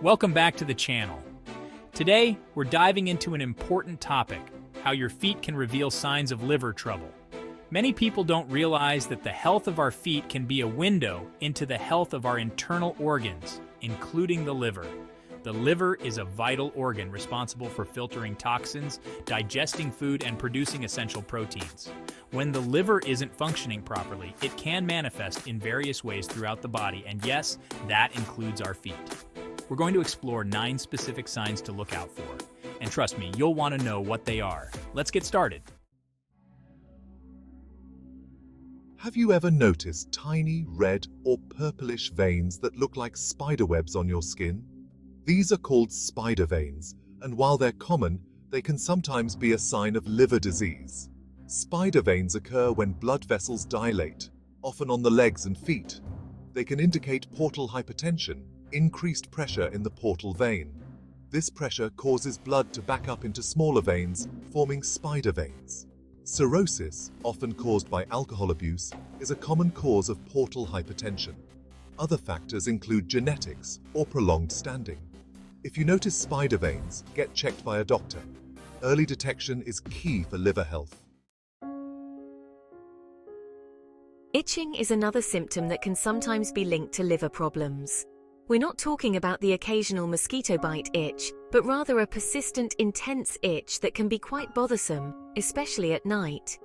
Welcome back to the channel. Today, we're diving into an important topic, how your feet can reveal signs of liver trouble. Many people don't realize that the health of our feet can be a window into the health of our internal organs, including the liver. The liver is a vital organ responsible for filtering toxins, digesting food, and producing essential proteins. When the liver isn't functioning properly, it can manifest in various ways throughout the body, and yes, that includes our feet. We're going to explore 9 specific signs to look out for. And trust me, you'll want to know what they are. Let's get started. Have you ever noticed tiny red or purplish veins that look like spiderwebs on your skin? These are called spider veins, and while they're common, they can sometimes be a sign of liver disease. Spider veins occur when blood vessels dilate, often on the legs and feet. They can indicate portal hypertension, increased pressure in the portal vein. This pressure causes blood to back up into smaller veins, forming spider veins. Cirrhosis, often caused by alcohol abuse, is a common cause of portal hypertension. Other factors include genetics or prolonged standing. If you notice spider veins, get checked by a doctor. Early detection is key for liver health. Itching is another symptom that can sometimes be linked to liver problems. We're not talking about the occasional mosquito bite itch, but rather a persistent, intense itch that can be quite bothersome, especially at night.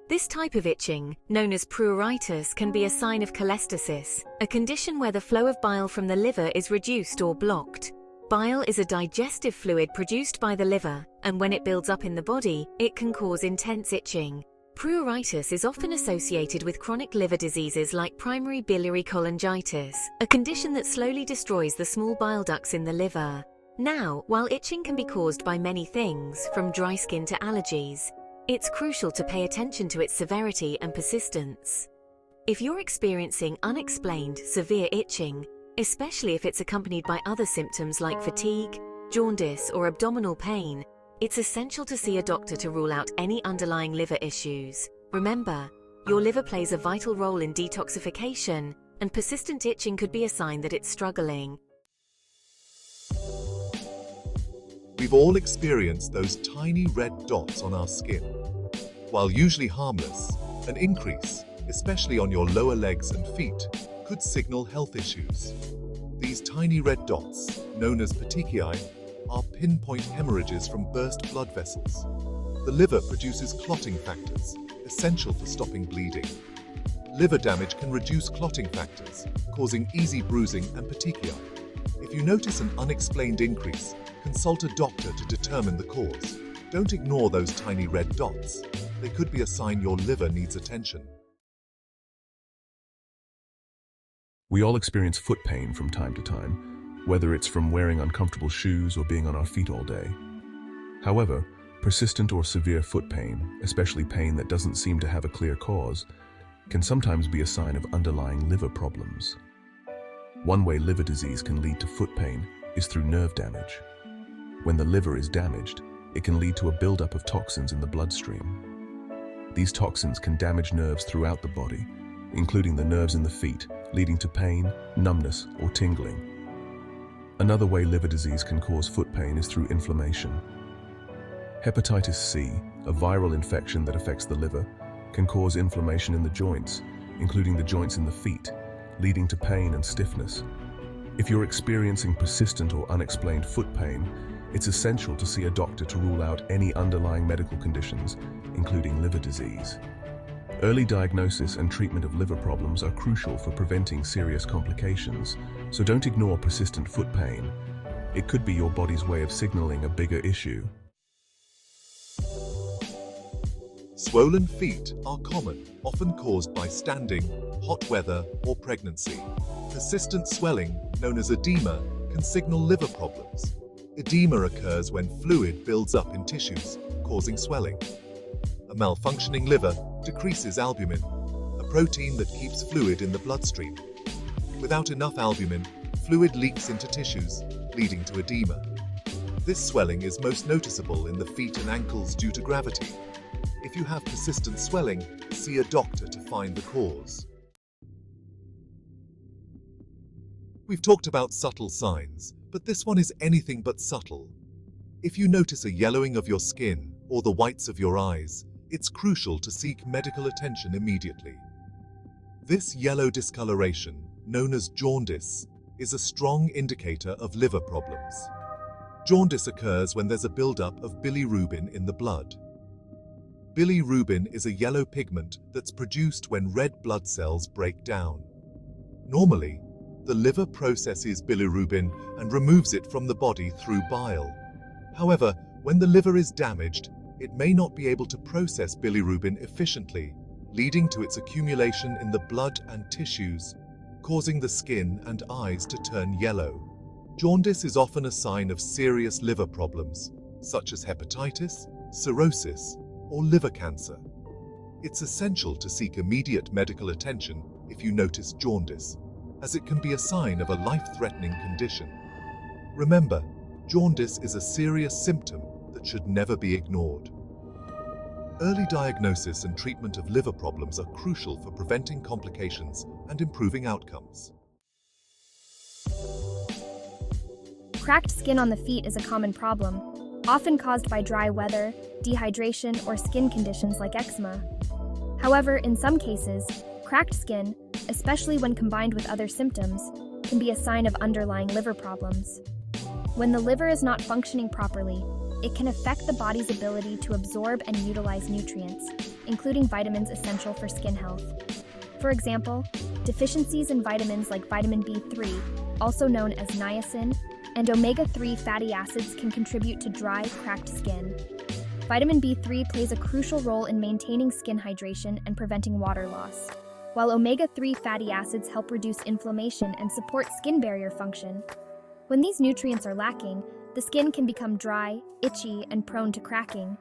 This type of itching, known as pruritus, can be a sign of cholestasis, a condition where the flow of bile from the liver is reduced or blocked. Bile is a digestive fluid produced by the liver, and when it builds up in the body, it can cause intense itching. Pruritus is often associated with chronic liver diseases like primary biliary cholangitis, a condition that slowly destroys the small bile ducts in the liver. Now, while itching can be caused by many things, from dry skin to allergies, it's crucial to pay attention to its severity and persistence. If you're experiencing unexplained, severe itching, especially if it's accompanied by other symptoms like fatigue, jaundice, or abdominal pain, it's essential to see a doctor to rule out any underlying liver issues. Remember, your liver plays a vital role in detoxification, and persistent itching could be a sign that it's struggling. We've all experienced those tiny red dots on our skin. While usually harmless, an increase, especially on your lower legs and feet, could signal health issues. These tiny red dots, known as petechiae, are pinpoint hemorrhages from burst blood vessels. The liver produces clotting factors, essential for stopping bleeding. Liver damage can reduce clotting factors, causing easy bruising and petechiae. If you notice an unexplained increase, consult a doctor to determine the cause. Don't ignore those tiny red dots. They could be a sign your liver needs attention. We all experience foot pain from time to time, whether it's from wearing uncomfortable shoes or being on our feet all day. However, persistent or severe foot pain, especially pain that doesn't seem to have a clear cause, can sometimes be a sign of underlying liver problems. One way liver disease can lead to foot pain is through nerve damage. When the liver is damaged, it can lead to a buildup of toxins in the bloodstream. These toxins can damage nerves throughout the body, including the nerves in the feet, leading to pain, numbness, or tingling. Another way liver disease can cause foot pain is through inflammation. Hepatitis C, a viral infection that affects the liver, can cause inflammation in the joints, including the joints in the feet, leading to pain and stiffness. If you're experiencing persistent or unexplained foot pain, it's essential to see a doctor to rule out any underlying medical conditions, including liver disease. Early diagnosis and treatment of liver problems are crucial for preventing serious complications, so don't ignore persistent foot pain. It could be your body's way of signaling a bigger issue. Swollen feet are common, often caused by standing, hot weather, or pregnancy. Persistent swelling, known as edema, can signal liver problems. Edema occurs when fluid builds up in tissues, causing swelling. A malfunctioning liver decreases albumin, a protein that keeps fluid in the bloodstream. Without enough albumin, fluid leaks into tissues, leading to edema. This swelling is most noticeable in the feet and ankles due to gravity. If you have persistent swelling, see a doctor to find the cause. We've talked about subtle signs, but but this one is anything but subtle. If you notice a yellowing of your skin or the whites of your eyes, it's crucial to seek medical attention immediately. This yellow discoloration, known as jaundice, is a strong indicator of liver problems. Jaundice occurs when there's a buildup of bilirubin in the blood. Bilirubin is a yellow pigment that's produced when red blood cells break down. Normally, the liver processes bilirubin and removes it from the body through bile. However, when the liver is damaged, it may not be able to process bilirubin efficiently, leading to its accumulation in the blood and tissues, causing the skin and eyes to turn yellow. Jaundice is often a sign of serious liver problems, such as hepatitis, cirrhosis, or liver cancer. It's essential to seek immediate medical attention if you notice jaundice, as it can be a sign of a life-threatening condition. Remember, jaundice is a serious symptom that should never be ignored. Early diagnosis and treatment of liver problems are crucial for preventing complications and improving outcomes. Cracked skin on the feet is a common problem, often caused by dry weather, dehydration, or skin conditions like eczema. However, in some cases, cracked skin, especially when combined with other symptoms, can be a sign of underlying liver problems. When the liver is not functioning properly, it can affect the body's ability to absorb and utilize nutrients, including vitamins essential for skin health. For example, deficiencies in vitamins like vitamin B3, also known as niacin, and omega-3 fatty acids can contribute to dry, cracked skin. Vitamin B3 plays a crucial role in maintaining skin hydration and preventing water loss, while omega-3 fatty acids help reduce inflammation and support skin barrier function. When these nutrients are lacking, the skin can become dry, itchy, and prone to cracking.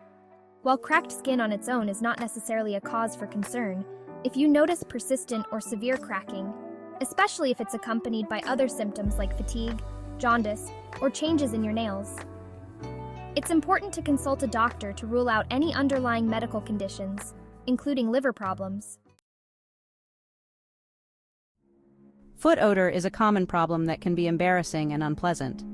While cracked skin on its own is not necessarily a cause for concern, if you notice persistent or severe cracking, especially if it's accompanied by other symptoms like fatigue, jaundice, or changes in your nails, it's important to consult a doctor to rule out any underlying medical conditions, including liver problems. Foot odor is a common problem that can be embarrassing and unpleasant.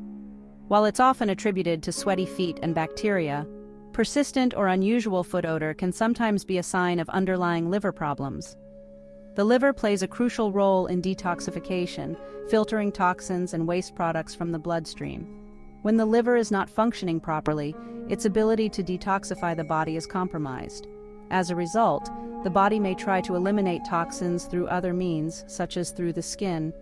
While it's often attributed to sweaty feet and bacteria, persistent or unusual foot odor can sometimes be a sign of underlying liver problems. The liver plays a crucial role in detoxification, filtering toxins and waste products from the bloodstream. When the liver is not functioning properly, its ability to detoxify the body is compromised. As a result, the body may try to eliminate toxins through other means, such as through the skin.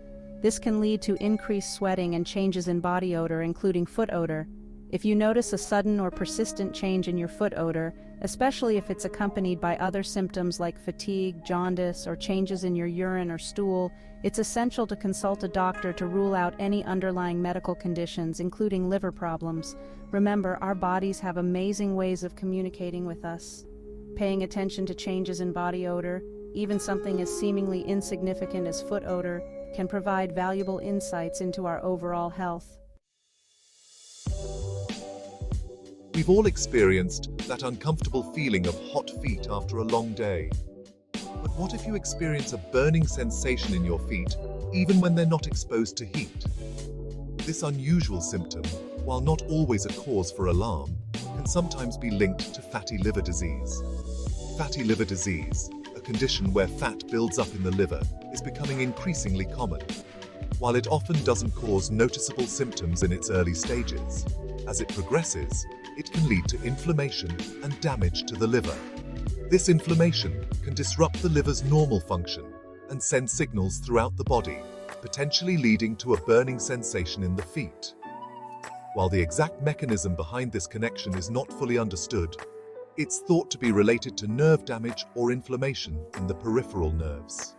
This can lead to increased sweating and changes in body odor, including foot odor. If you notice a sudden or persistent change in your foot odor, especially if it's accompanied by other symptoms like fatigue, jaundice, or changes in your urine or stool, it's essential to consult a doctor to rule out any underlying medical conditions, including liver problems. Remember, our bodies have amazing ways of communicating with us. Paying attention to changes in body odor, even something as seemingly insignificant as foot odor, can provide valuable insights into our overall health. We've all experienced that uncomfortable feeling of hot feet after a long day. But what if you experience a burning sensation in your feet, even when they're not exposed to heat? This unusual symptom, while not always a cause for alarm, can sometimes be linked to fatty liver disease. Fatty liver disease, a condition where fat builds up in the liver, is becoming increasingly common. While it often doesn't cause noticeable symptoms in its early stages, as it progresses, it can lead to inflammation and damage to the liver. This inflammation can disrupt the liver's normal function and send signals throughout the body, potentially leading to a burning sensation in the feet. While the exact mechanism behind this connection is not fully understood, it's thought to be related to nerve damage or inflammation in the peripheral nerves.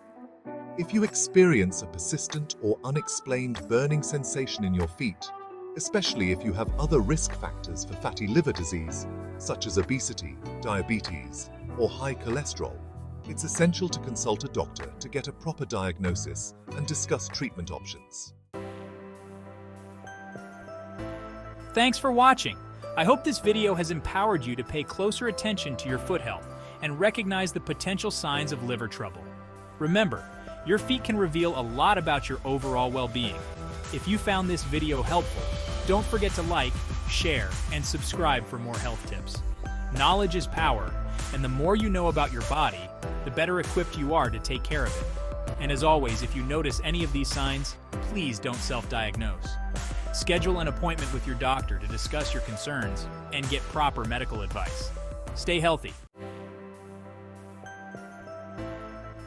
If you experience a persistent or unexplained burning sensation in your feet, especially if you have other risk factors for fatty liver disease, such as obesity, diabetes, or high cholesterol, it's essential to consult a doctor to get a proper diagnosis and discuss treatment options. Thanks for watching. I hope this video has empowered you to pay closer attention to your foot health and recognize the potential signs of liver trouble. Remember, your feet can reveal a lot about your overall well-being. If you found this video helpful, don't forget to like, share, and subscribe for more health tips. Knowledge is power, and the more you know about your body, the better equipped you are to take care of it. And as always, if you notice any of these signs, please don't self-diagnose. Schedule an appointment with your doctor to discuss your concerns and get proper medical advice. Stay healthy.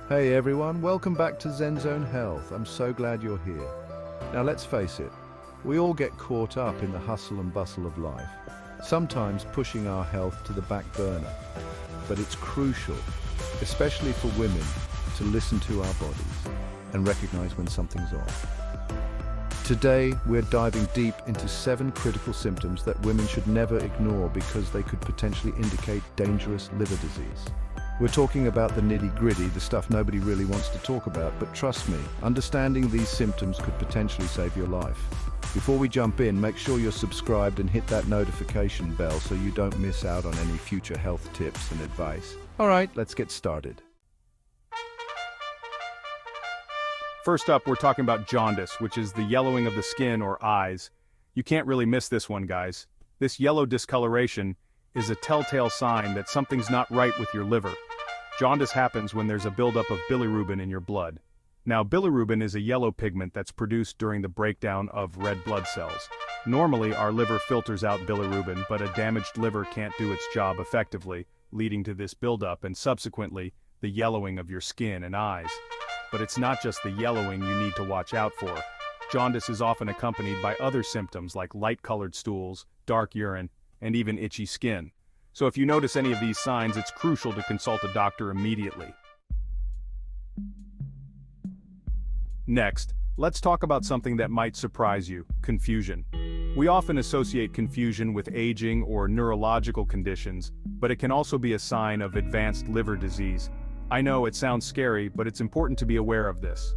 Hey everyone, welcome back to Zen Zone Health. I'm so glad you're here. Now let's face it, we all get caught up in the hustle and bustle of life, sometimes pushing our health to the back burner. But it's crucial, especially for women, to listen to our bodies and recognize when something's off. Today, we're diving deep into 7 critical symptoms that women should never ignore because they could potentially indicate dangerous liver disease. We're talking about the nitty-gritty, the stuff nobody really wants to talk about, but trust me, understanding these symptoms could potentially save your life. Before we jump in, make sure you're subscribed and hit that notification bell so you don't miss out on any future health tips and advice. All right, let's get started. First up, we're talking about jaundice, which is the yellowing of the skin or eyes. You can't really miss this one, guys. This yellow discoloration is a telltale sign that something's not right with your liver. Jaundice happens when there's a buildup of bilirubin in your blood. Now, bilirubin is a yellow pigment that's produced during the breakdown of red blood cells. Normally, our liver filters out bilirubin, but a damaged liver can't do its job effectively, leading to this buildup and subsequently, the yellowing of your skin and eyes. But it's not just the yellowing you need to watch out for. Jaundice is often accompanied by other symptoms like light-colored stools, dark urine, and even itchy skin. So if you notice any of these signs, it's crucial to consult a doctor immediately. Next, let's talk about something that might surprise you: confusion. We often associate confusion with aging or neurological conditions, but it can also be a sign of advanced liver disease. I know it sounds scary, but it's important to be aware of this.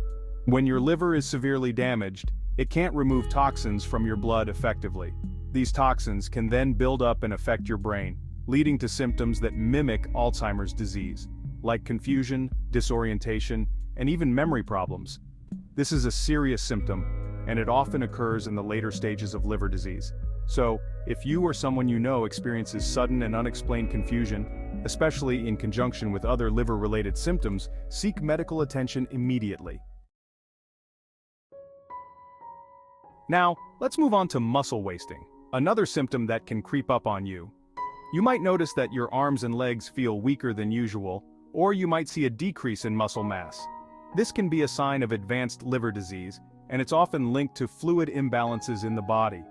When your liver is severely damaged, it can't remove toxins from your blood effectively. These toxins can then build up and affect your brain, leading to symptoms that mimic Alzheimer's disease, like confusion, disorientation, and even memory problems. This is a serious symptom, and it often occurs in the later stages of liver disease. So, if you or someone you know experiences sudden and unexplained confusion, especially in conjunction with other liver-related symptoms, seek medical attention immediately. Now, let's move on to muscle wasting, another symptom that can creep up on you. You might notice that your arms and legs feel weaker than usual, or you might see a decrease in muscle mass. This can be a sign of advanced liver disease, and it's often linked to fluid imbalances in the body.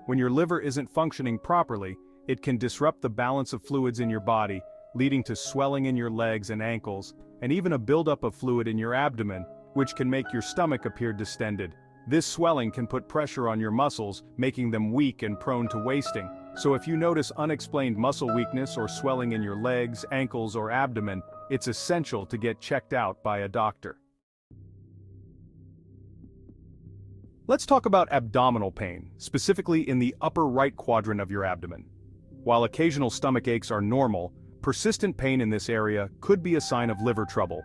When your liver isn't functioning properly, it can disrupt the balance of fluids in your body, leading to swelling in your legs and ankles, and even a buildup of fluid in your abdomen, which can make your stomach appear distended. This swelling can put pressure on your muscles, making them weak and prone to wasting. So if you notice unexplained muscle weakness or swelling in your legs, ankles, or abdomen, it's essential to get checked out by a doctor. Let's talk about abdominal pain, specifically in the upper right quadrant of your abdomen. While occasional stomach aches are normal, persistent pain in this area could be a sign of liver trouble.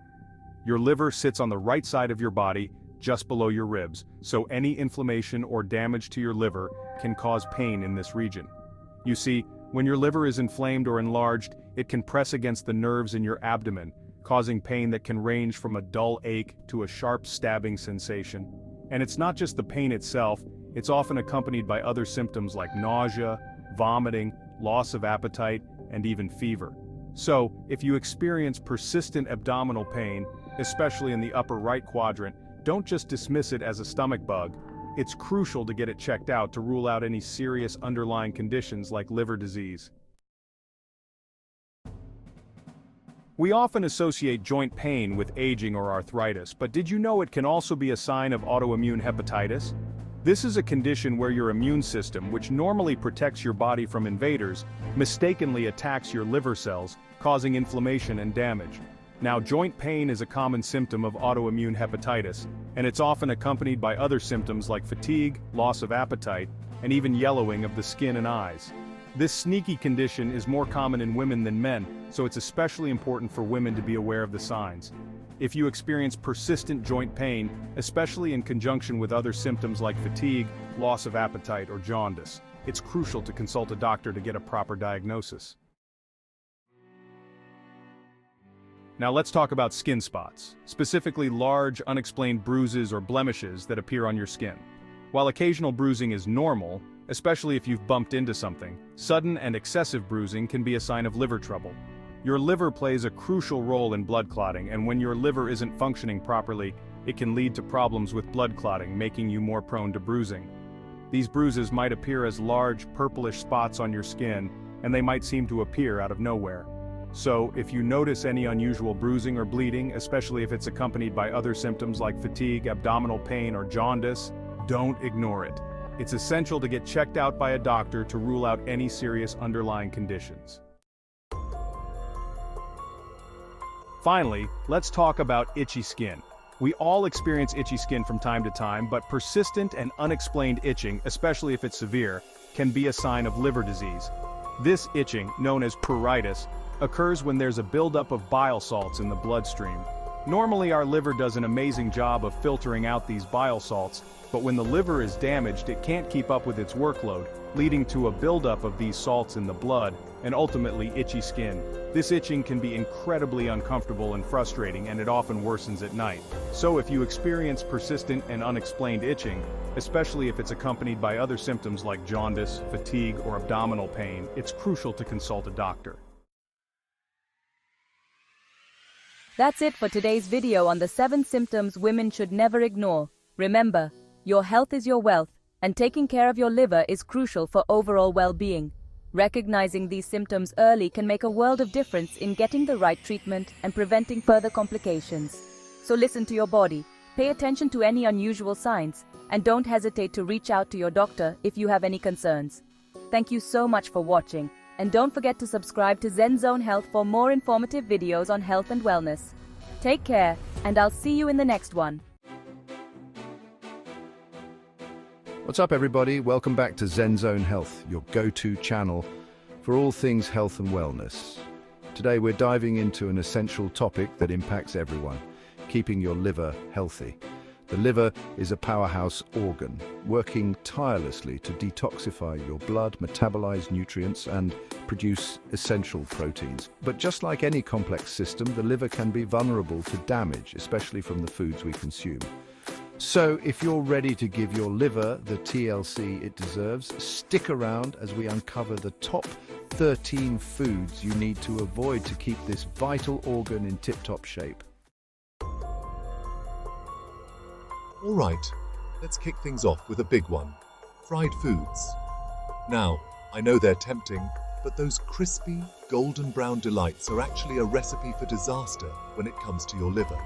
Your liver sits on the right side of your body, just below your ribs, so any inflammation or damage to your liver can cause pain in this region. You see, when your liver is inflamed or enlarged, it can press against the nerves in your abdomen, causing pain that can range from a dull ache to a sharp stabbing sensation. And it's not just the pain itself, it's often accompanied by other symptoms like nausea, vomiting, loss of appetite, and even fever. So, if you experience persistent abdominal pain, especially in the upper right quadrant, don't just dismiss it as a stomach bug. It's crucial to get it checked out to rule out any serious underlying conditions like liver disease. We often associate joint pain with aging or arthritis, but did you know it can also be a sign of autoimmune hepatitis? This is a condition where your immune system, which normally protects your body from invaders, mistakenly attacks your liver cells, causing inflammation and damage. Now, joint pain is a common symptom of autoimmune hepatitis, and it's often accompanied by other symptoms like fatigue, loss of appetite, and even yellowing of the skin and eyes. This sneaky condition is more common in women than men, so it's especially important for women to be aware of the signs. If you experience persistent joint pain, especially in conjunction with other symptoms like fatigue, loss of appetite, or jaundice, it's crucial to consult a doctor to get a proper diagnosis. Now let's talk about skin spots, specifically large, unexplained bruises or blemishes that appear on your skin. While occasional bruising is normal, especially if you've bumped into something, sudden and excessive bruising can be a sign of liver trouble. Your liver plays a crucial role in blood clotting, and when your liver isn't functioning properly, it can lead to problems with blood clotting, making you more prone to bruising. These bruises might appear as large, purplish spots on your skin, and they might seem to appear out of nowhere. So, if you notice any unusual bruising or bleeding, especially if it's accompanied by other symptoms like fatigue, abdominal pain, or jaundice, don't ignore it. It's essential to get checked out by a doctor to rule out any serious underlying conditions. Finally, let's talk about itchy skin. We all experience itchy skin from time to time, but persistent and unexplained itching, especially if it's severe, can be a sign of liver disease. This itching, known as pruritus, occurs when there's a buildup of bile salts in the bloodstream. Normally, our liver does an amazing job of filtering out these bile salts, but when the liver is damaged, it can't keep up with its workload, leading to a buildup of these salts in the blood, and ultimately itchy skin. This itching can be incredibly uncomfortable and frustrating, and it often worsens at night. So if you experience persistent and unexplained itching, especially if it's accompanied by other symptoms like jaundice, fatigue, or abdominal pain, it's crucial to consult a doctor. That's it for today's video on the 7 symptoms women should never ignore. Remember, your health is your wealth, and taking care of your liver is crucial for overall well-being. Recognizing these symptoms early can make a world of difference in getting the right treatment and preventing further complications. So listen to your body, pay attention to any unusual signs, and don't hesitate to reach out to your doctor if you have any concerns. Thank you so much for watching, and don't forget to subscribe to Zen Zone Health for more informative videos on health and wellness. Take care, and I'll see you in the next one. What's up, everybody? Welcome back to Zen Zone Health, your go-to channel for all things health and wellness. Today we're diving into an essential topic that impacts everyone: keeping your liver healthy. The liver is a powerhouse organ, working tirelessly to detoxify your blood, metabolize nutrients, and produce essential proteins. But just like any complex system, the liver can be vulnerable to damage, especially from the foods we consume. So, if you're ready to give your liver the TLC it deserves, stick around as we uncover the top 13 foods you need to avoid to keep this vital organ in tip-top shape. All right, let's kick things off with a big one: fried foods. Now, I know they're tempting, but those crispy, golden brown delights are actually a recipe for disaster when it comes to your liver.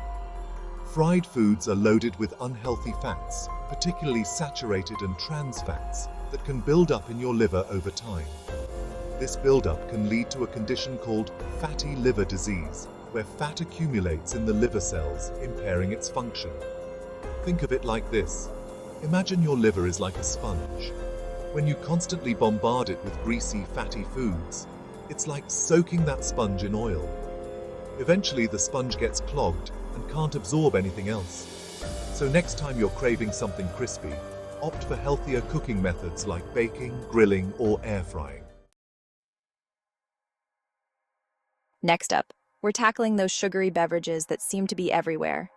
Fried foods are loaded with unhealthy fats, particularly saturated and trans fats, that can build up in your liver over time. This buildup can lead to a condition called fatty liver disease, where fat accumulates in the liver cells, impairing its function. Think of it like this. Imagine your liver is like a sponge. When you constantly bombard it with greasy, fatty foods, it's like soaking that sponge in oil. Eventually, the sponge gets clogged and can't absorb anything else. So next time you're craving something crispy, opt for healthier cooking methods like baking, grilling, or air frying. Next up, we're tackling those sugary beverages that seem to be everywhere.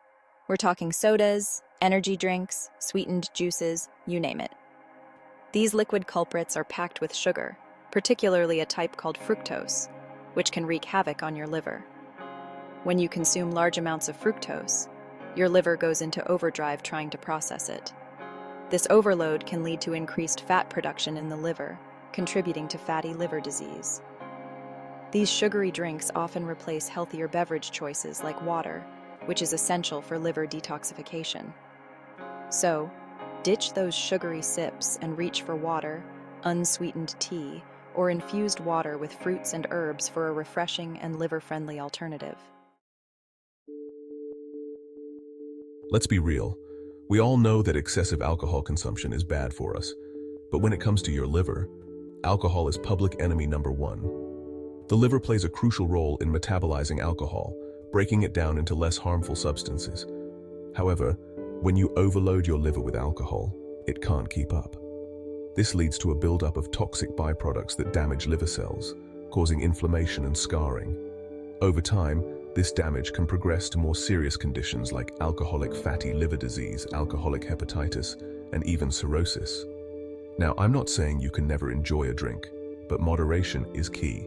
We're talking sodas, energy drinks, sweetened juices, you name it. These liquid culprits are packed with sugar, particularly a type called fructose, which can wreak havoc on your liver. When you consume large amounts of fructose, your liver goes into overdrive trying to process it. This overload can lead to increased fat production in the liver, contributing to fatty liver disease. These sugary drinks often replace healthier beverage choices like water, which is essential for liver detoxification. So, ditch those sugary sips and reach for water, unsweetened tea, or infused water with fruits and herbs for a refreshing and liver-friendly alternative. Let's be real. We all know that excessive alcohol consumption is bad for us. But when it comes to your liver, alcohol is public enemy number one. The liver plays a crucial role in metabolizing alcohol, breaking it down into less harmful substances. However, when you overload your liver with alcohol, it can't keep up. This leads to a buildup of toxic byproducts that damage liver cells, causing inflammation and scarring. Over time, this damage can progress to more serious conditions like alcoholic fatty liver disease, alcoholic hepatitis, and even cirrhosis. Now, I'm not saying you can never enjoy a drink, but moderation is key.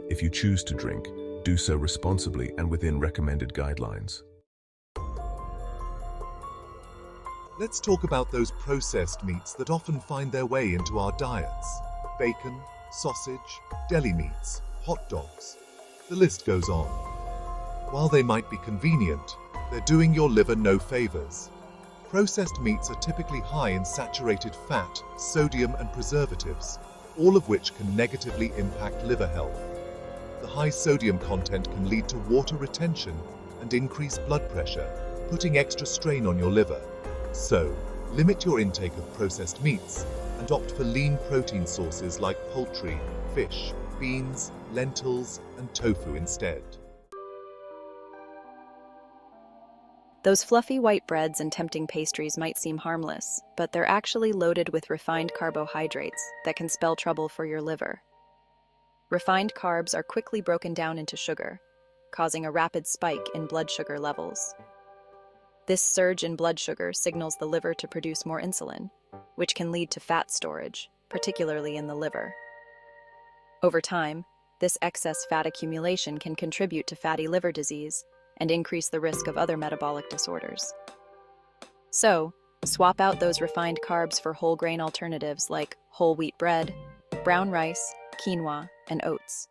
If you choose to drink, do so responsibly and within recommended guidelines. Let's talk about those processed meats that often find their way into our diets. Bacon, sausage, deli meats, hot dogs. The list goes on. While they might be convenient, they're doing your liver no favors. Processed meats are typically high in saturated fat, sodium, and preservatives, all of which can negatively impact liver health. The high sodium content can lead to water retention and increased blood pressure, putting extra strain on your liver. So, limit your intake of processed meats and opt for lean protein sources like poultry, fish, beans, lentils, and tofu instead. Those fluffy white breads and tempting pastries might seem harmless, but they're actually loaded with refined carbohydrates that can spell trouble for your liver. Refined carbs are quickly broken down into sugar, causing a rapid spike in blood sugar levels. This surge in blood sugar signals the liver to produce more insulin, which can lead to fat storage, particularly in the liver. Over time, this excess fat accumulation can contribute to fatty liver disease and increase the risk of other metabolic disorders. So, swap out those refined carbs for whole grain alternatives like whole wheat bread, brown rice, quinoa, and oats.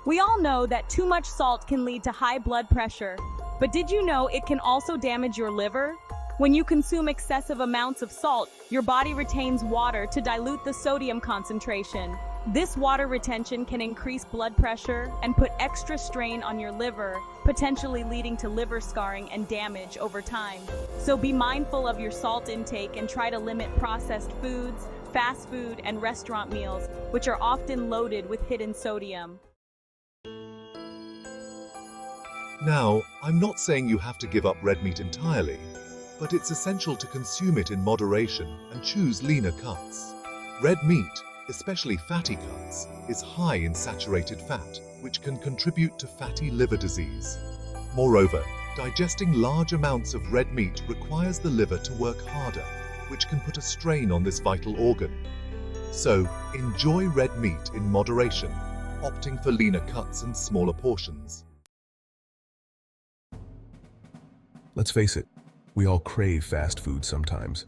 We all know that too much salt can lead to high blood pressure, but did you know it can also damage your liver? When you consume excessive amounts of salt, your body retains water to dilute the sodium concentration. This water retention can increase blood pressure and put extra strain on your liver, potentially leading to liver scarring and damage over time. So be mindful of your salt intake and try to limit processed foods, fast food, and restaurant meals, which are often loaded with hidden sodium. Now, I'm not saying you have to give up red meat entirely, but it's essential to consume it in moderation and choose leaner cuts. Red meat, especially fatty cuts, is high in saturated fat, which can contribute to fatty liver disease. Moreover, digesting large amounts of red meat requires the liver to work harder, which can put a strain on this vital organ. So, enjoy red meat in moderation, opting for leaner cuts and smaller portions. Let's face it, we all crave fast food sometimes.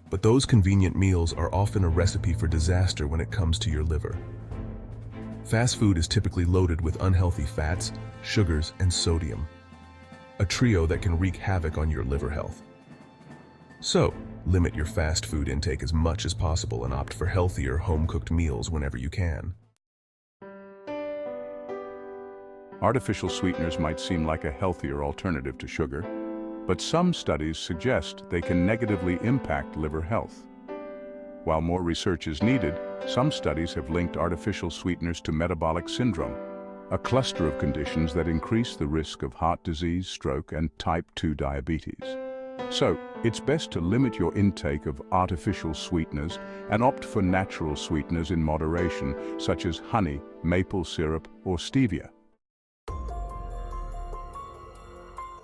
But those convenient meals are often a recipe for disaster when it comes to your liver. Fast food is typically loaded with unhealthy fats, sugars, and sodium, a trio that can wreak havoc on your liver health. So, limit your fast food intake as much as possible and opt for healthier, home-cooked meals whenever you can. Artificial sweeteners might seem like a healthier alternative to sugar, but some studies suggest they can negatively impact liver health. While more research is needed, some studies have linked artificial sweeteners to metabolic syndrome, a cluster of conditions that increase the risk of heart disease, stroke, and type 2 diabetes. So, it's best to limit your intake of artificial sweeteners and opt for natural sweeteners in moderation, such as honey, maple syrup, or stevia.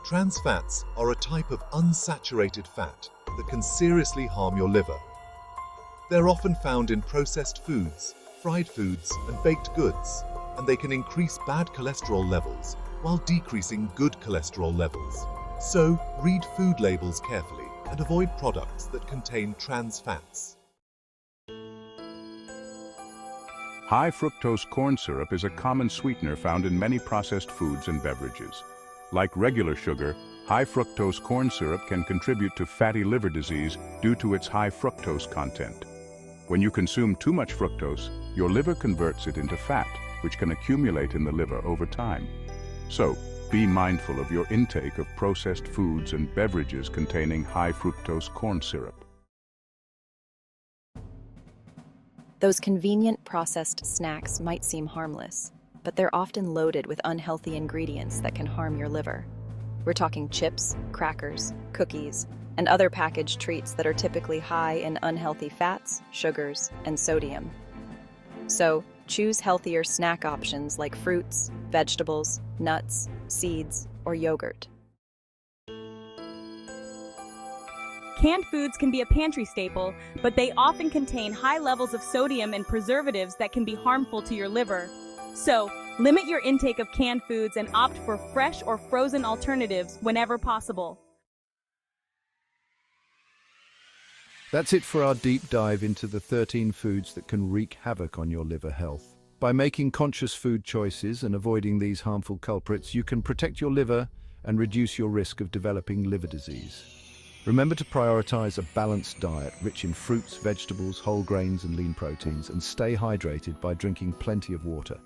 Trans fats are a type of unsaturated fat that can seriously harm your liver. They're often found in processed foods, fried foods, and baked goods, and they can increase bad cholesterol levels while decreasing good cholesterol levels. So, read food labels carefully and avoid products that contain trans fats. High fructose corn syrup is a common sweetener found in many processed foods and beverages. Like regular sugar, high fructose corn syrup can contribute to fatty liver disease due to its high fructose content. When you consume too much fructose, your liver converts it into fat, which can accumulate in the liver over time. So, be mindful of your intake of processed foods and beverages containing high fructose corn syrup. Those convenient processed snacks might seem harmless, but they're often loaded with unhealthy ingredients that can harm your liver. We're talking chips, crackers, cookies, and other packaged treats that are typically high in unhealthy fats, sugars, and sodium. So, choose healthier snack options like fruits, vegetables, nuts, seeds, or yogurt. Canned foods can be a pantry staple, but they often contain high levels of sodium and preservatives that can be harmful to your liver. So, limit your intake of canned foods and opt for fresh or frozen alternatives whenever possible. That's it for our deep dive into the 13 foods that can wreak havoc on your liver health. By making conscious food choices and avoiding these harmful culprits, you can protect your liver and reduce your risk of developing liver disease. Remember to prioritize a balanced diet rich in fruits, vegetables, whole grains, and lean proteins, and stay hydrated by drinking plenty of water.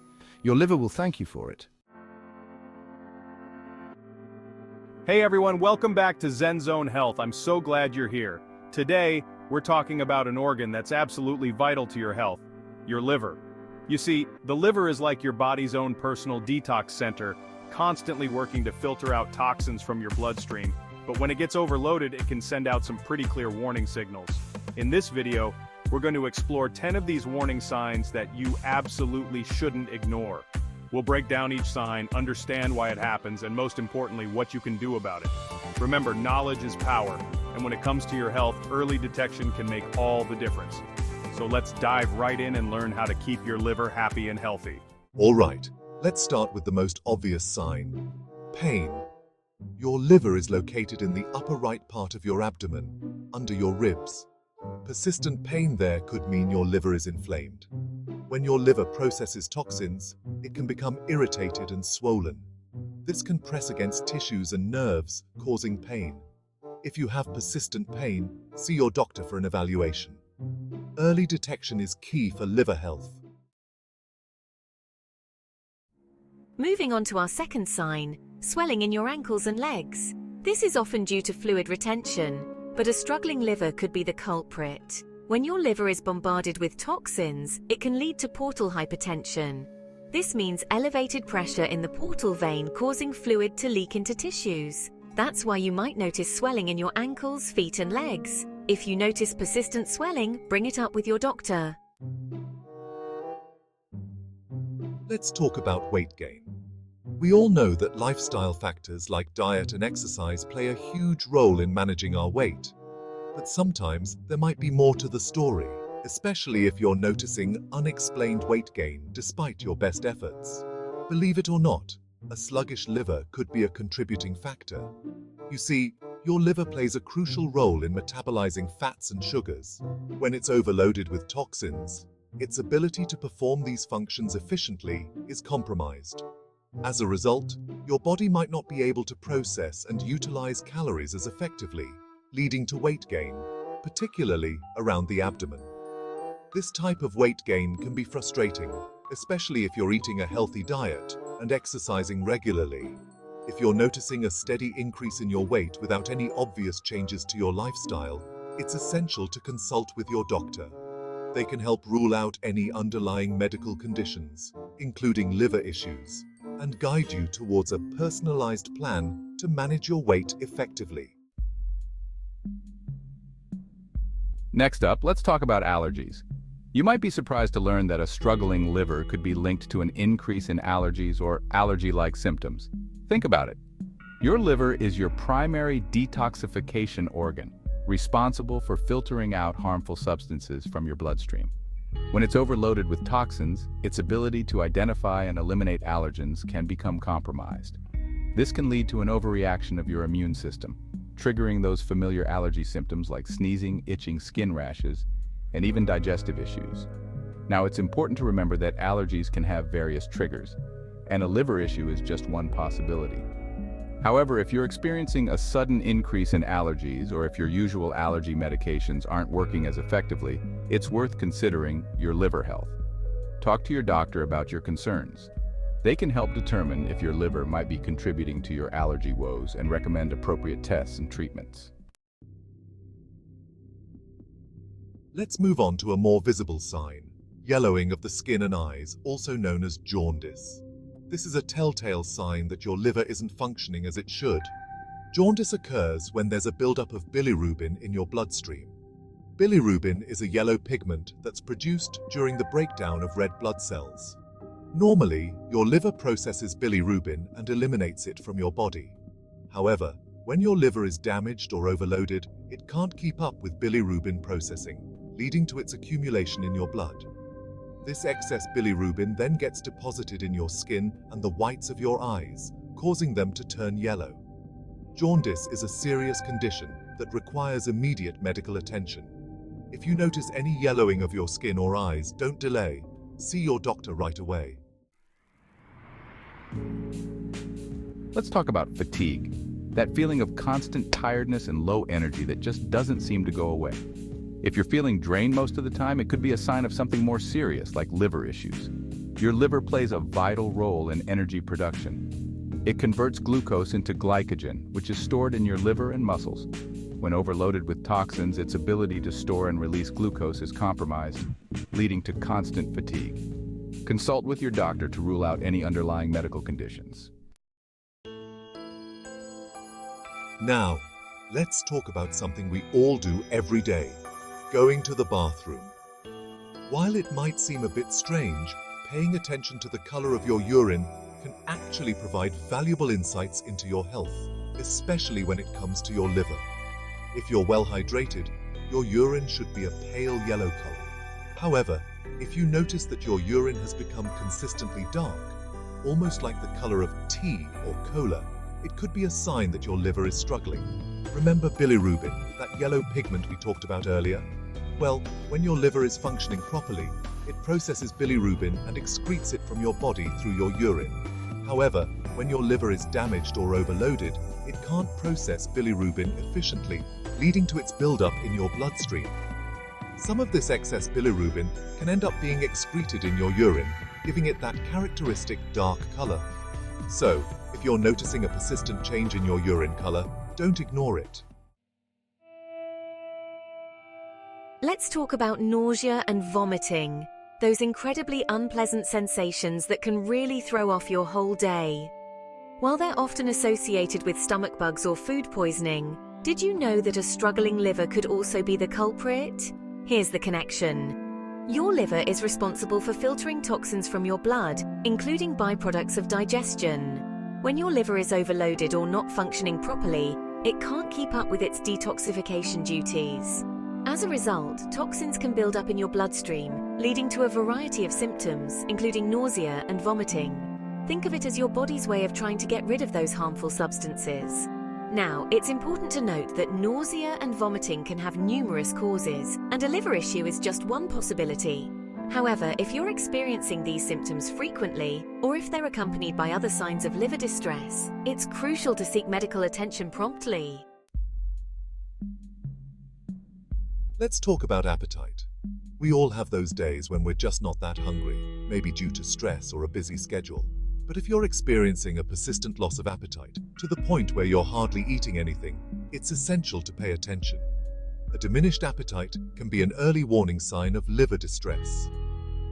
Your liver will thank you for it. Hey everyone, welcome back to Zen Zone Health. I'm so glad you're here. Today, we're talking about an organ that's absolutely vital to your health, your liver. You see, the liver is like your body's own personal detox center, constantly working to filter out toxins from your bloodstream. But when it gets overloaded, it can send out some pretty clear warning signals. In this video, we're going to explore 10 of these warning signs that you absolutely shouldn't ignore. We'll break down each sign, understand why it happens, and most importantly, what you can do about it. Remember, knowledge is power, and when it comes to your health, early detection can make all the difference. So let's dive right in and learn how to keep your liver happy and healthy. All right, let's start with the most obvious sign: pain. Your liver is located in the upper right part of your abdomen, under your ribs. Persistent pain there could mean your liver is inflamed. When your liver processes toxins, it can become irritated and swollen. This can press against tissues and nerves, causing pain. If you have persistent pain, see your doctor for an evaluation. Early detection is key for liver health. Moving on to our second sign, swelling in your ankles and legs. This is often due to fluid retention, but a struggling liver could be the culprit. When your liver is bombarded with toxins, it can lead to portal hypertension. This means elevated pressure in the portal vein causing fluid to leak into tissues. That's why you might notice swelling in your ankles, feet, and legs. If you notice persistent swelling, bring it up with your doctor. Let's talk about weight gain. We all know that lifestyle factors like diet and exercise play a huge role in managing our weight. But sometimes there might be more to the story, especially if you're noticing unexplained weight gain despite your best efforts. Believe it or not, a sluggish liver could be a contributing factor. You see, your liver plays a crucial role in metabolizing fats and sugars. When it's overloaded with toxins, its ability to perform these functions efficiently is compromised. As a result, your body might not be able to process and utilize calories as effectively, leading to weight gain, particularly around the abdomen. This type of weight gain can be frustrating, especially if you're eating a healthy diet and exercising regularly. If you're noticing a steady increase in your weight without any obvious changes to your lifestyle, it's essential to consult with your doctor. They can help rule out any underlying medical conditions, including liver issues, and guide you towards a personalized plan to manage your weight effectively. Next up, let's talk about allergies. You might be surprised to learn that a struggling liver could be linked to an increase in allergies or allergy-like symptoms. Think about it. Your liver is your primary detoxification organ, responsible for filtering out harmful substances from your bloodstream. When it's overloaded with toxins, its ability to identify and eliminate allergens can become compromised. This can lead to an overreaction of your immune system, triggering those familiar allergy symptoms like sneezing, itching, skin rashes, and even digestive issues. Now, it's important to remember that allergies can have various triggers, and a liver issue is just one possibility. However, if you're experiencing a sudden increase in allergies or if your usual allergy medications aren't working as effectively, it's worth considering your liver health. Talk to your doctor about your concerns. They can help determine if your liver might be contributing to your allergy woes and recommend appropriate tests and treatments. Let's move on to a more visible sign: yellowing of the skin and eyes, also known as jaundice. This is a telltale sign that your liver isn't functioning as it should. Jaundice occurs when there's a buildup of bilirubin in your bloodstream. Bilirubin is a yellow pigment that's produced during the breakdown of red blood cells. Normally, your liver processes bilirubin and eliminates it from your body. However, when your liver is damaged or overloaded, it can't keep up with bilirubin processing, leading to its accumulation in your blood. This excess bilirubin then gets deposited in your skin and the whites of your eyes, causing them to turn yellow. Jaundice is a serious condition that requires immediate medical attention. If you notice any yellowing of your skin or eyes, don't delay. See your doctor right away. Let's talk about fatigue. That feeling of constant tiredness and low energy that just doesn't seem to go away. If you're feeling drained most of the time, it could be a sign of something more serious, like liver issues. Your liver plays a vital role in energy production. It converts glucose into glycogen, which is stored in your liver and muscles. When overloaded with toxins, its ability to store and release glucose is compromised, leading to constant fatigue. Consult with your doctor to rule out any underlying medical conditions. Now, let's talk about something we all do every day, going to the bathroom. While it might seem a bit strange, paying attention to the color of your urine can actually provide valuable insights into your health, especially when it comes to your liver. If you're well hydrated, your urine should be a pale yellow color. However, if you notice that your urine has become consistently dark, almost like the color of tea or cola, it could be a sign that your liver is struggling. Remember bilirubin, that yellow pigment we talked about earlier? Well, when your liver is functioning properly, it processes bilirubin and excretes it from your body through your urine. However, when your liver is damaged or overloaded, it can't process bilirubin efficiently, leading to its buildup in your bloodstream. Some of this excess bilirubin can end up being excreted in your urine, giving it that characteristic dark color. So, if you're noticing a persistent change in your urine color, don't ignore it. Let's talk about nausea and vomiting, those incredibly unpleasant sensations that can really throw off your whole day. While they're often associated with stomach bugs or food poisoning, did you know that a struggling liver could also be the culprit? Here's the connection. Your liver is responsible for filtering toxins from your blood, including byproducts of digestion. When your liver is overloaded or not functioning properly, it can't keep up with its detoxification duties. As a result, toxins can build up in your bloodstream, leading to a variety of symptoms, including nausea and vomiting. Think of it as your body's way of trying to get rid of those harmful substances. Now, it's important to note that nausea and vomiting can have numerous causes, and a liver issue is just one possibility. However, if you're experiencing these symptoms frequently, or if they're accompanied by other signs of liver distress, it's crucial to seek medical attention promptly. Let's talk about appetite. We all have those days when we're just not that hungry, maybe due to stress or a busy schedule. But if you're experiencing a persistent loss of appetite, to the point where you're hardly eating anything, it's essential to pay attention. A diminished appetite can be an early warning sign of liver distress.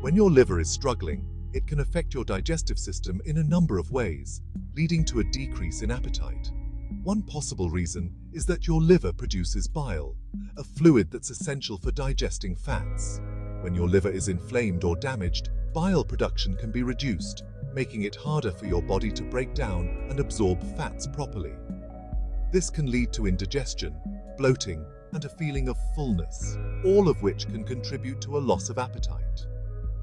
When your liver is struggling, it can affect your digestive system in a number of ways, leading to a decrease in appetite. One possible reason is that your liver produces bile, a fluid that's essential for digesting fats. When your liver is inflamed or damaged, bile production can be reduced, making it harder for your body to break down and absorb fats properly. This can lead to indigestion, bloating, and a feeling of fullness, all of which can contribute to a loss of appetite.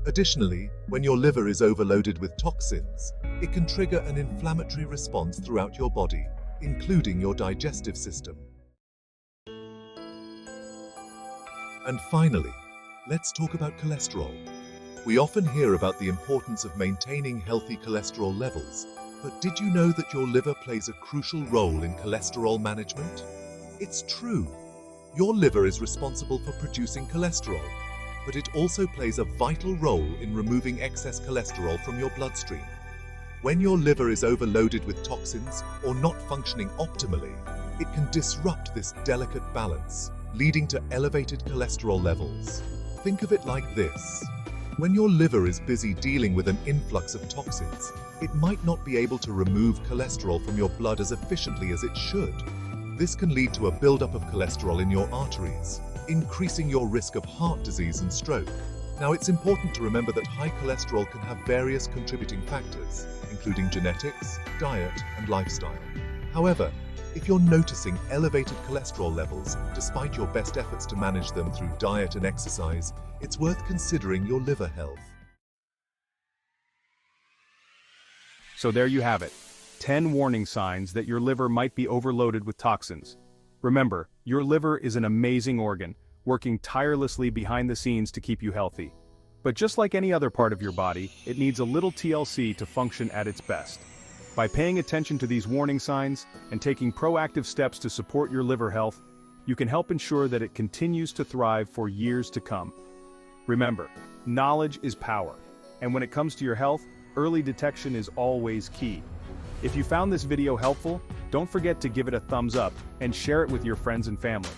Additionally, when your liver is overloaded with toxins, it can trigger an inflammatory response throughout your body, including your digestive system. And finally, let's talk about cholesterol. We often hear about the importance of maintaining healthy cholesterol levels, but did you know that your liver plays a crucial role in cholesterol management? It's true. Your liver is responsible for producing cholesterol, but it also plays a vital role in removing excess cholesterol from your bloodstream. When your liver is overloaded with toxins or not functioning optimally, it can disrupt this delicate balance, leading to elevated cholesterol levels. Think of it like this. When your liver is busy dealing with an influx of toxins, it might not be able to remove cholesterol from your blood as efficiently as it should. This can lead to a buildup of cholesterol in your arteries, increasing your risk of heart disease and stroke. Now, it's important to remember that high cholesterol can have various contributing factors, including genetics, diet, and lifestyle. However, if you're noticing elevated cholesterol levels, despite your best efforts to manage them through diet and exercise, it's worth considering your liver health. So there you have it, 10 warning signs that your liver might be overloaded with toxins. Remember, your liver is an amazing organ, working tirelessly behind the scenes to keep you healthy. But just like any other part of your body, it needs a little TLC to function at its best. By paying attention to these warning signs and taking proactive steps to support your liver health, you can help ensure that it continues to thrive for years to come. Remember, knowledge is power, and when it comes to your health, early detection is always key. If you found this video helpful, don't forget to give it a thumbs up and share it with your friends and family.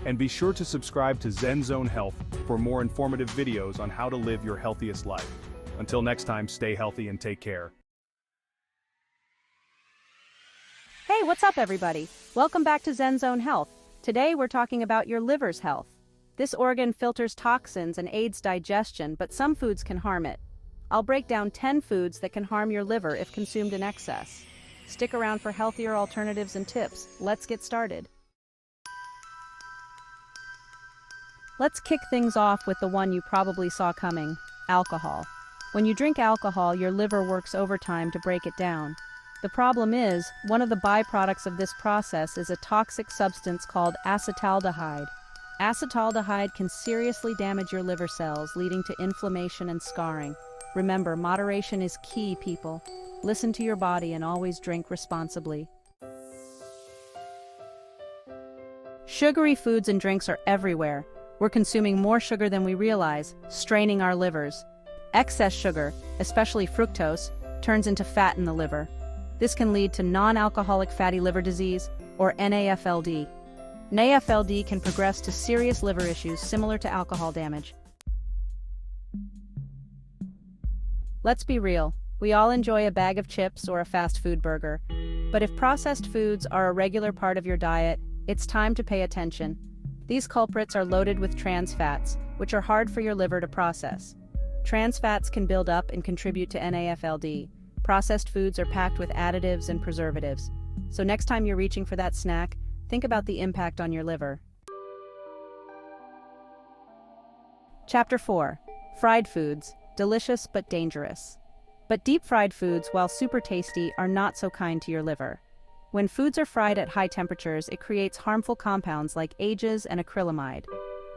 And be sure to subscribe to ZenZone Health for more informative videos on how to live your healthiest life. Until next time, stay healthy and take care. Hey, what's up everybody? Welcome back to ZenZone Health. Today we're talking about your liver's health. This organ filters toxins and aids digestion, but some foods can harm it. I'll break down 10 foods that can harm your liver if consumed in excess. Stick around for healthier alternatives and tips. Let's get started. Let's kick things off with the one you probably saw coming, alcohol. When you drink alcohol, your liver works overtime to break it down. The problem is, one of the byproducts of this process is a toxic substance called acetaldehyde. Acetaldehyde can seriously damage your liver cells, leading to inflammation and scarring. Remember, moderation is key, people. Listen to your body and always drink responsibly. Sugary foods and drinks are everywhere. We're consuming more sugar than we realize, straining our livers. Excess sugar, especially fructose, turns into fat in the liver. This can lead to non-alcoholic fatty liver disease, or NAFLD. NAFLD can progress to serious liver issues similar to alcohol damage. Let's be real, we all enjoy a bag of chips or a fast food burger. But if processed foods are a regular part of your diet, it's time to pay attention. These culprits are loaded with trans fats, which are hard for your liver to process. Trans fats can build up and contribute to NAFLD. Processed foods are packed with additives and preservatives. So next time you're reaching for that snack, think about the impact on your liver. Chapter 4. Fried foods, delicious but dangerous. But deep-fried foods, while super tasty, are not so kind to your liver. When foods are fried at high temperatures, it creates harmful compounds like ages and acrylamide.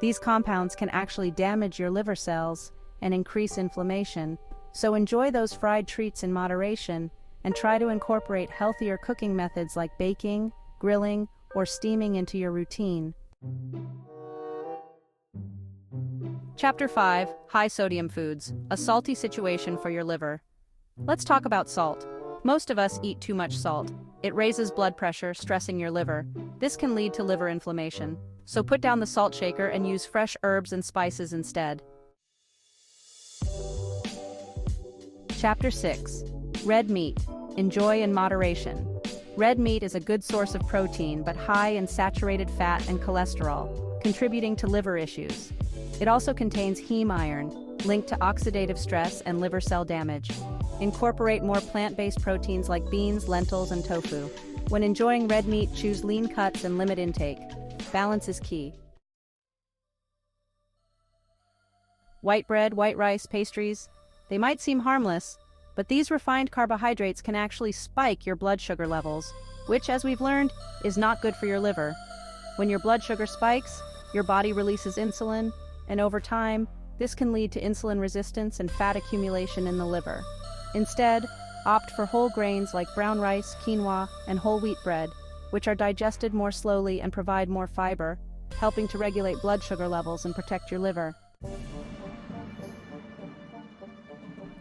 These compounds can actually damage your liver cells and increase inflammation, so enjoy those fried treats in moderation and try to incorporate healthier cooking methods like baking, grilling, or steaming into your routine. Chapter 5. High sodium foods, a salty situation for your liver. Let's talk about salt. Most of us eat too much salt. It raises blood pressure, stressing your liver. This can lead to liver inflammation. So put down the salt shaker and use fresh herbs and spices instead. Chapter 6. Red meat. Enjoy in moderation. Red meat is a good source of protein, but high in saturated fat and cholesterol, contributing to liver issues. It also contains heme iron, linked to oxidative stress and liver cell damage. Incorporate more plant-based proteins like beans, lentils, and tofu. When enjoying red meat, choose lean cuts and limit intake. Balance is key. White bread, white rice, pastries. They might seem harmless, but these refined carbohydrates can actually spike your blood sugar levels, which, as we've learned, is not good for your liver. When your blood sugar spikes, your body releases insulin, and over time, this can lead to insulin resistance and fat accumulation in the liver. Instead, opt for whole grains like brown rice, quinoa, and whole wheat bread, which are digested more slowly and provide more fiber, helping to regulate blood sugar levels and protect your liver.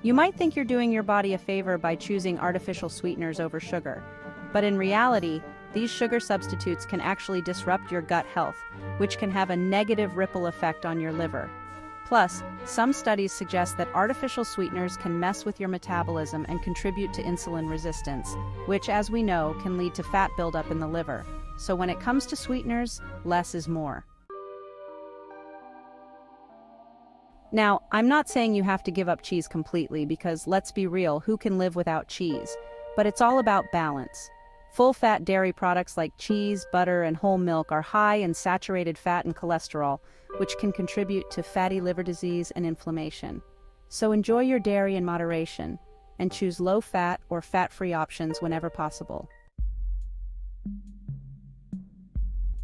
You might think you're doing your body a favor by choosing artificial sweeteners over sugar, but in reality, these sugar substitutes can actually disrupt your gut health, which can have a negative ripple effect on your liver. Plus, some studies suggest that artificial sweeteners can mess with your metabolism and contribute to insulin resistance, which, as we know, can lead to fat buildup in the liver. So when it comes to sweeteners, less is more. Now, I'm not saying you have to give up cheese completely because, let's be real, who can live without cheese? But it's all about balance. Full-fat dairy products like cheese, butter, and whole milk are high in saturated fat and cholesterol, which can contribute to fatty liver disease and inflammation. So enjoy your dairy in moderation, and choose low-fat or fat-free options whenever possible.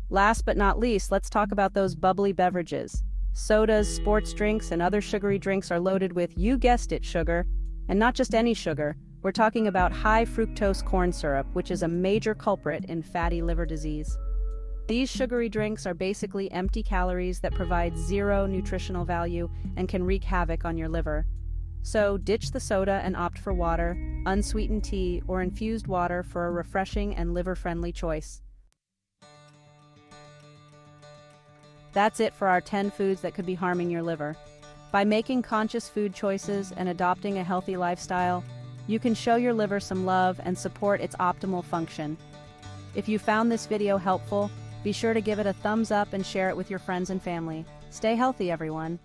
Last but not least, let's talk about those bubbly beverages. Sodas, sports drinks, and other sugary drinks are loaded with, you guessed it, sugar. And not just any sugar. We're talking about high fructose corn syrup, which is a major culprit in fatty liver disease. These sugary drinks are basically empty calories that provide zero nutritional value and can wreak havoc on your liver. So ditch the soda and opt for water, unsweetened tea, or infused water for a refreshing and liver-friendly choice. That's it for our 10 foods that could be harming your liver. By making conscious food choices and adopting a healthy lifestyle, you can show your liver some love and support its optimal function. If you found this video helpful, be sure to give it a thumbs up and share it with your friends and family. Stay healthy, everyone.